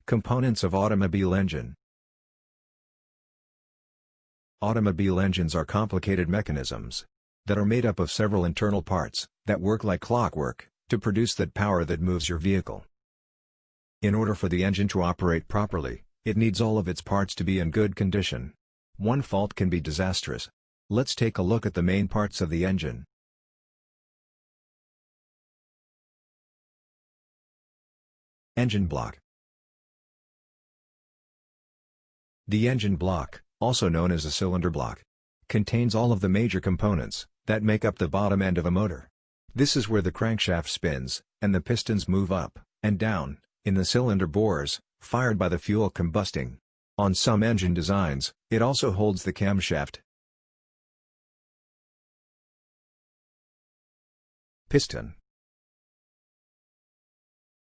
Components of automobile engine. Automobile engines are complicated mechanisms that are made up of several internal parts that work like clockwork to produce that power that moves your vehicle. In order for the engine to operate properly, it needs all of its parts to be in good condition. One fault can be disastrous. Let's take a look at the main parts of the engine. Engine block. The engine block, also known as a cylinder block, contains all of the major components that make up the bottom end of a motor. This is where the crankshaft spins, and the pistons move up and down in the cylinder bores, fired by the fuel combusting. On some engine designs, it also holds the camshaft. Piston.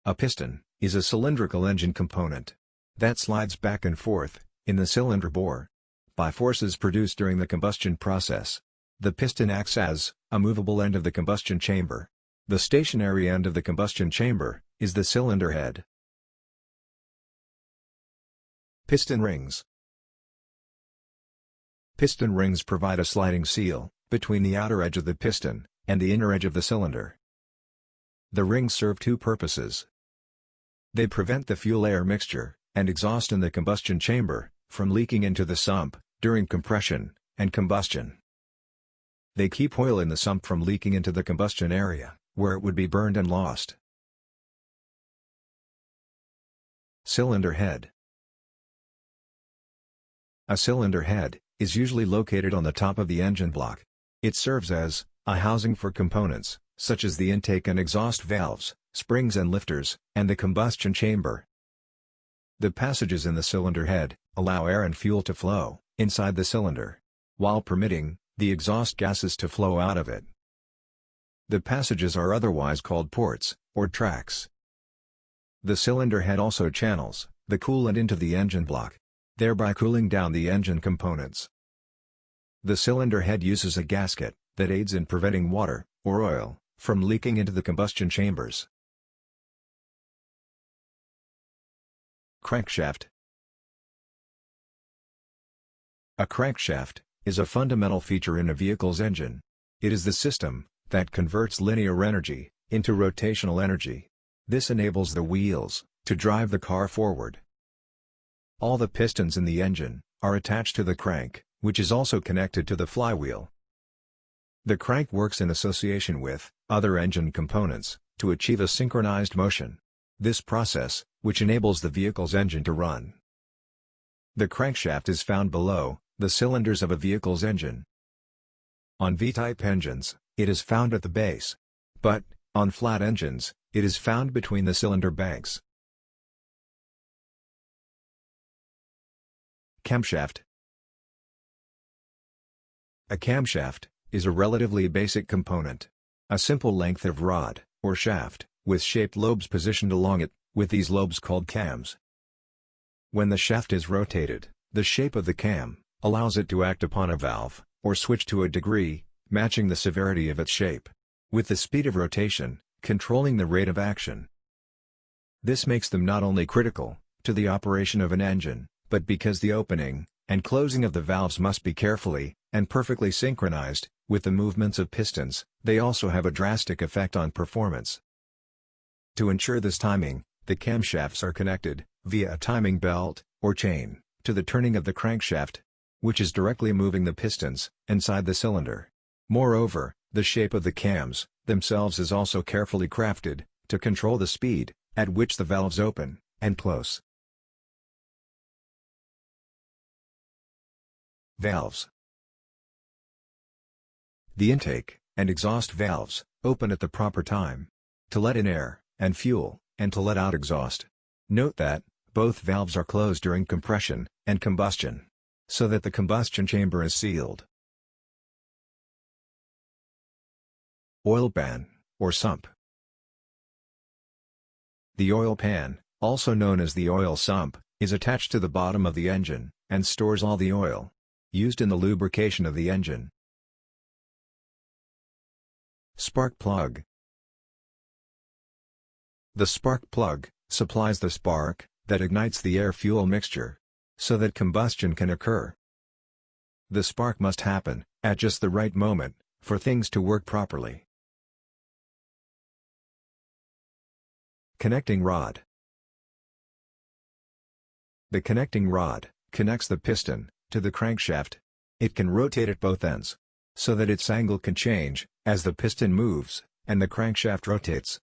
A piston is a cylindrical engine component that slides back and forth in the cylinder bore by forces produced during the combustion process. The piston acts as a movable end of the combustion chamber. The stationary end of the combustion chamber is the cylinder head. Piston rings. Piston rings provide a sliding seal between the outer edge of the piston and the inner edge of the cylinder. The rings serve two purposes. They prevent the fuel-air mixture and exhaust in the combustion chamber from leaking into the sump during compression and combustion. They keep oil in the sump from leaking into the combustion area, where it would be burned and lost. Cylinder head. A cylinder head is usually located on the top of the engine block. It serves as a housing for components, such as the intake and exhaust valves, springs and lifters, and the combustion chamber. The passages in the cylinder head allow air and fuel to flow inside the cylinder, while permitting the exhaust gases to flow out of it. The passages are otherwise called ports, or tracks. The cylinder head also channels the coolant into the engine block, thereby cooling down the engine components. The cylinder head uses a gasket that aids in preventing water, or oil, from leaking into the combustion chambers. Crankshaft. A crankshaft is a fundamental feature in a vehicle's engine. It is the system that converts linear energy into rotational energy. This enables the wheels to drive the car forward. All the pistons in the engine are attached to the crank, which is also connected to the flywheel. The crank works in association with other engine components to achieve a synchronized motion. This process, which enables the vehicle's engine to run. The crankshaft is found below the cylinders of a vehicle's engine. On V-type engines, it is found at the base. But, on flat engines, it is found between the cylinder banks. Camshaft. A camshaft is a relatively basic component. A simple length of rod, or shaft, with shaped lobes positioned along it, with these lobes called cams. When the shaft is rotated, the shape of the cam allows it to act upon a valve, or switch to a degree, matching the severity of its shape, with the speed of rotation, controlling the rate of action. This makes them not only critical to the operation of an engine, but because the opening and closing of the valves must be carefully and perfectly synchronized with the movements of pistons, they also have a drastic effect on performance. To ensure this timing, the camshafts are connected, via a timing belt, or chain, to the turning of the crankshaft, which is directly moving the pistons inside the cylinder. Moreover, the shape of the cams themselves is also carefully crafted to control the speed at which the valves open and close. Valves. The intake and exhaust valves open at the proper time to let in air and fuel, and to let out exhaust. Note that both valves are closed during compression and combustion, so that the combustion chamber is sealed. Oil pan, or sump. The oil pan, also known as the oil sump, is attached to the bottom of the engine, and stores all the oil used in the lubrication of the engine. Spark plug. The spark plug supplies the spark that ignites the air-fuel mixture, so that combustion can occur. The spark must happen at just the right moment for things to work properly. Connecting rod. The connecting rod connects the piston to the crankshaft. It can rotate at both ends, so that its angle can change as the piston moves and the crankshaft rotates.